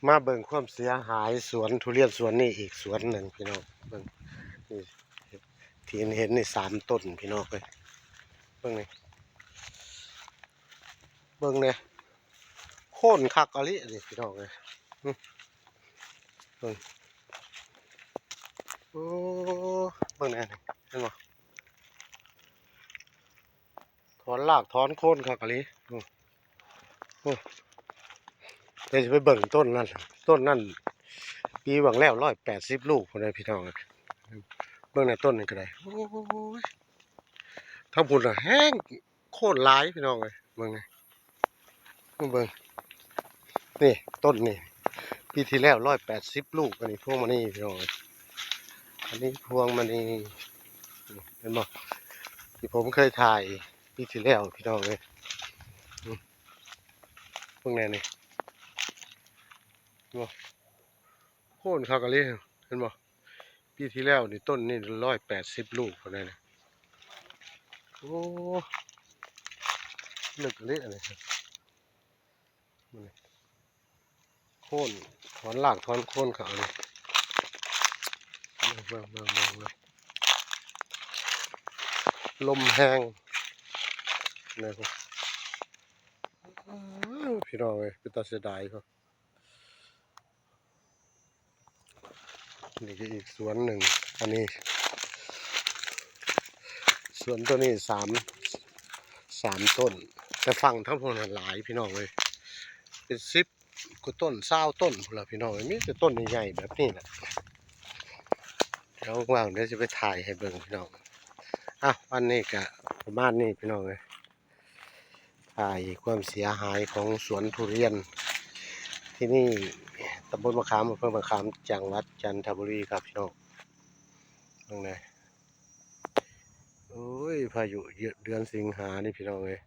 มาเบิ่งความเสียหายสวนทุเรียนสวนนี้อีกสวนหนึ่งพี่น้องเบิ่งนี่ที่เห็นนี่3 ต้นพี่น้องเลยเบิ่งนี่เบิ่งเนี่ยโค่นคักอะลินี่พี่น้องเลยเบิ่งโอ้เบิ่งเนี่ยเห็นบ่ถอนรากถอนโค่นคักอะลิเดี๋ยวจะไปเบิ่งต้นนั่นปีหวังแล้ว180 ลูกคนเลยพี่น้องเบิ่งในต้นนี่ก็ได้โอ้ยทั้งพุ่นอะแห้งโคตรหลายพี่น้องเลยเบิ่งนี่เบิ่งนี่ต้นนี่ปีที่แล้ว180 ลูกอันนี้พวงมณีพี่น้องเลยอันนี้พวงมณีเห็นบ่ที่ผมเคยถ่ายปีที่แล้วพี่น้องเลยพวกนี้นี่บ่โค่นคักอะลิเห็นบ่ปีที่แล้วนี่ต้นนี่180 ลูกคนนั้นโอ้ลึกเลยอะไรโค่นถอนรากถอนโค่นเขาเลยเบิ่งลมแห้งนะครับพี่น้องเลยเป็นตาเสียดายครับนี่ก็อีกสวนหนึ่งอันนี้สวนตัวนี้สามต้นแต่ฟังทั้งพวกนั้นหลายพี่น้องเลยเป็น10 กว่าต้น20 ต้นพวกเราพี่น้องมีแต่ต้นใหญ่ๆแบบนี้แหละแล้วว่างเดี๋ยวจะไปถ่ายให้เบิ่งพี่น้องวันนี้ก็ประมาณนี้พี่น้องเลยถ่ายความเสียหายของสวนทุเรียนที่นี่ตำบลมะขามอำเภอมะขามจังหวัดจันทบุรีครับพี่น้องตรงไหนโอ้ยพายุเดือนสิงหานี่พี่น้องเลย